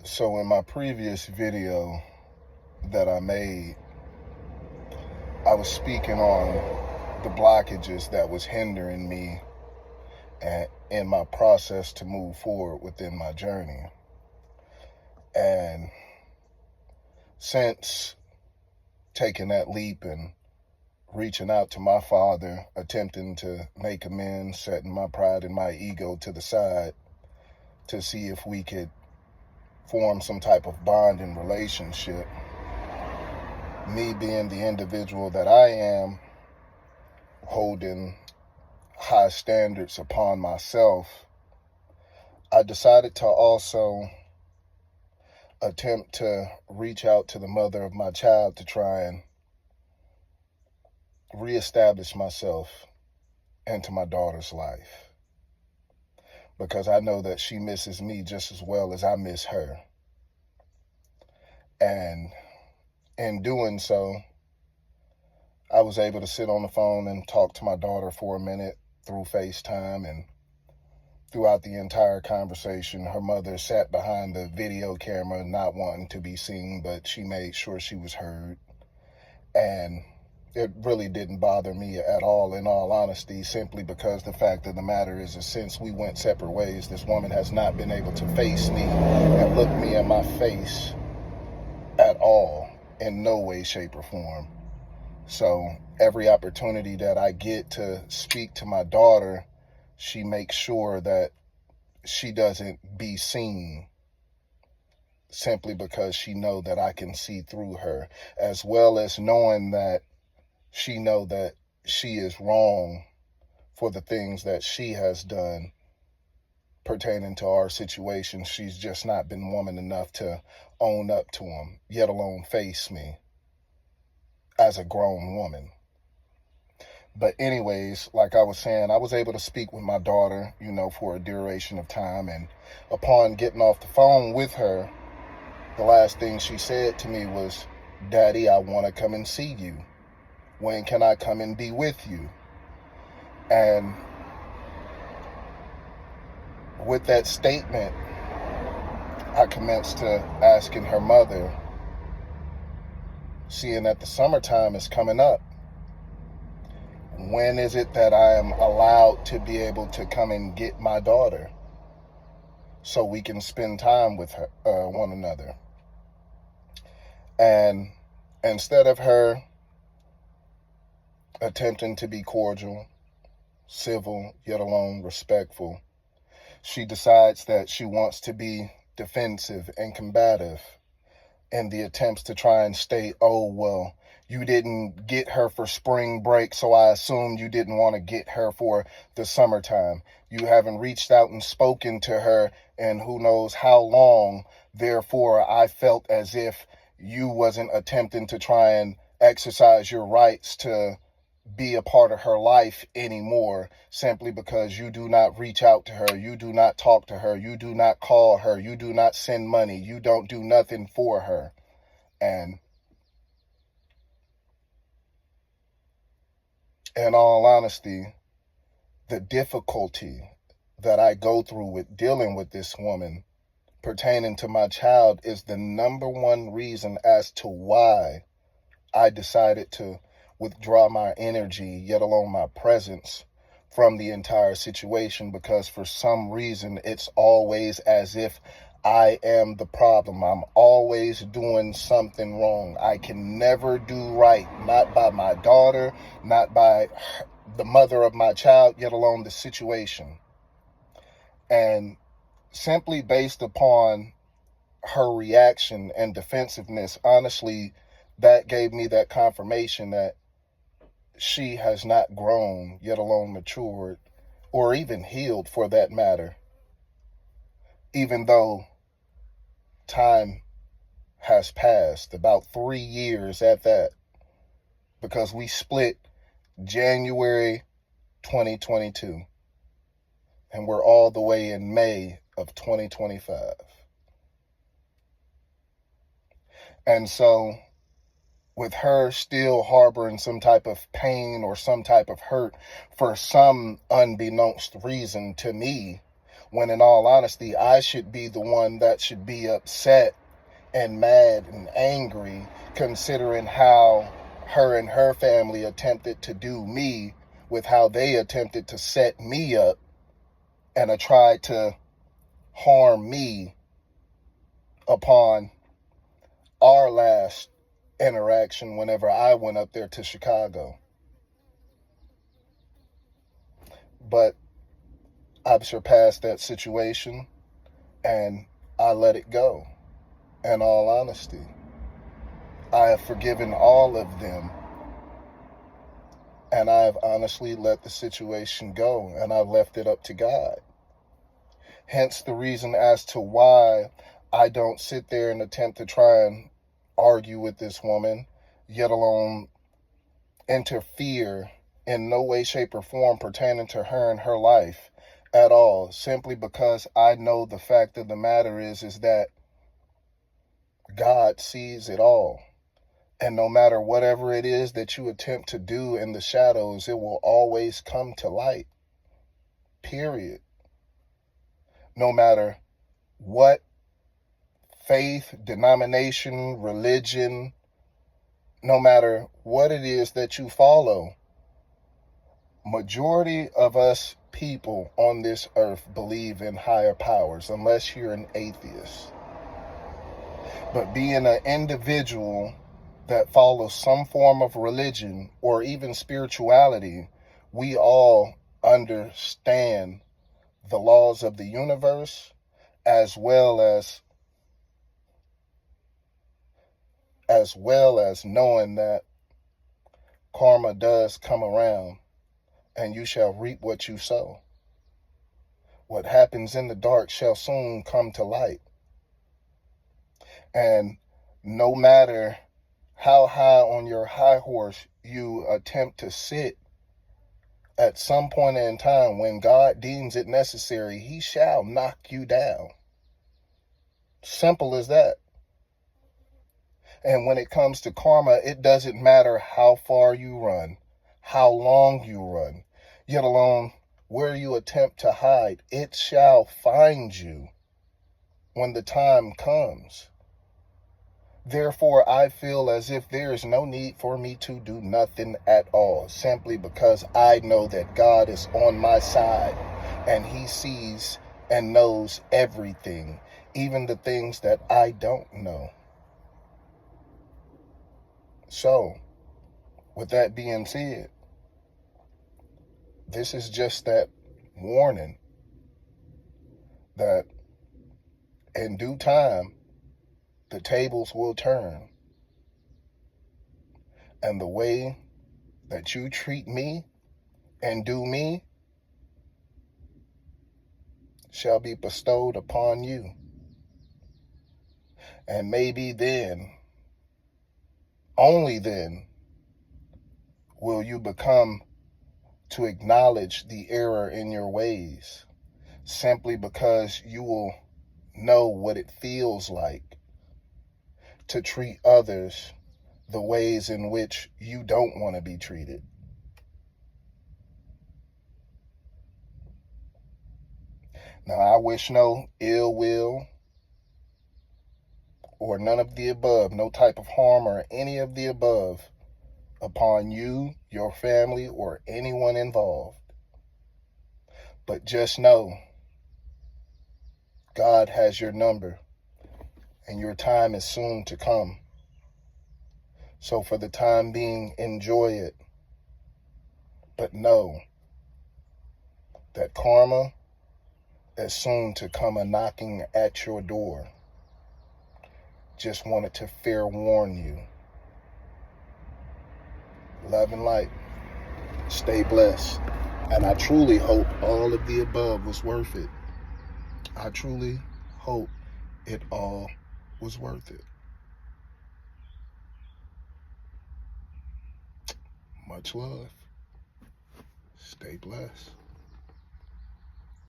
So in my previous video that I made, I was speaking on the blockages that was hindering me in my process to move forward within my journey. And since taking that leap and reaching out to my father, attempting to make amends, setting my pride and my ego to the side to see if we could form some type of bond and relationship, me being the individual that I am, holding high standards upon myself, I decided to also attempt to reach out to the mother of my child to try and reestablish myself into my daughter's life, because I know that she misses me just as well as I miss her. And in doing so, I was able to sit on the phone and talk to my daughter for a minute through FaceTime, and throughout the entire conversation, her mother sat behind the video camera not wanting to be seen, but she made sure she was heard. And it really didn't bother me at all, in all honesty, simply because the fact of the matter is that since we went separate ways, this woman has not been able to face me and look me in my face at all, in no way, shape, or form. So every opportunity that I get to speak to my daughter, she makes sure that she doesn't be seen, simply because she know that I can see through her, as well as knowing that she know that she is wrong for the things that she has done pertaining to our situation. She's just not been woman enough to own up to them, yet alone face me as a grown woman. But anyways, like I was saying, I was able to speak with my daughter, for a duration of time. And upon getting off the phone with her, the last thing she said to me was, "Daddy, I want to come and see you. When can I come and be with you?" And with that statement, I commenced to asking her mother, seeing that the summertime is coming up, when is it that I am allowed to be able to come and get my daughter so we can spend time with her, one another? And instead of her attempting to be cordial, civil, yet alone respectful, she decides that she wants to be defensive and combative in the attempts to try and state, "Oh, well, you didn't get her for spring break, so I assumed you didn't want to get her for the summertime. You haven't reached out and spoken to her in who knows how long. Therefore, I felt as if you wasn't attempting to try and exercise your rights to be a part of her life anymore, simply because you do not reach out to her, you do not talk to her, you do not call her, you do not send money, you don't do nothing for her." And in all honesty, the difficulty that I go through with dealing with this woman pertaining to my child is the number one reason as to why I decided to withdraw my energy, yet alone my presence, from the entire situation, because for some reason it's always as if I am the problem. I'm always doing something wrong. I can never do right, not by my daughter, not by the mother of my child, yet alone the situation. And simply based upon her reaction and defensiveness, honestly, that gave me that confirmation that she has not grown, yet alone matured, or even healed for that matter, even though time has passed, about 3 years at that, because we split January 2022, and we're all the way in May of 2025. And so, with her still harboring some type of pain or some type of hurt for some unbeknownst reason to me, when in all honesty, I should be the one that should be upset and mad and angry, considering how her and her family attempted to do me with how they attempted to set me up and tried to harm me upon our last interaction whenever I went up there to Chicago. But I've surpassed that situation and I let it go. In all honesty, I have forgiven all of them, and I've honestly let the situation go, and I've left it up to God. Hence the reason as to why I don't sit there and attempt to try and argue with this woman, yet alone interfere in no way, shape, or form pertaining to her and her life at all, simply because I know the fact of the matter is that God sees it all. And no matter whatever it is that you attempt to do in the shadows, it will always come to light. Period. No matter what faith, denomination, religion, no matter what it is that you follow, majority of us people on this earth believe in higher powers, unless you're an atheist. But being an individual that follows some form of religion or even spirituality, we all understand the laws of the universe, as well as knowing that karma does come around and you shall reap what you sow. What happens in the dark shall soon come to light. And no matter how high on your high horse you attempt to sit, at some point in time, when God deems it necessary, he shall knock you down. Simple as that. And when it comes to karma, it doesn't matter how far you run, how long you run, yet alone where you attempt to hide, it shall find you when the time comes. Therefore, I feel as if there is no need for me to do nothing at all, simply because I know that God is on my side and he sees and knows everything, even the things that I don't know. So, with that being said, this is just that warning that in due time, the tables will turn. And the way that you treat me and do me shall be bestowed upon you. And maybe then, only then, will you become to acknowledge the error in your ways, simply because you will know what it feels like to treat others the ways in which you don't want to be treated. Now, I wish no ill will or none of the above, no type of harm or any of the above upon you, your family, or anyone involved. But just know, God has your number, and your time is soon to come. So for the time being, enjoy it. But know that karma is soon to come a-knocking at your door. Just wanted to fair warn you. Love and light. Stay blessed. And I truly hope all of the above was worth it. I truly hope it all was worth it. Much love. Stay blessed.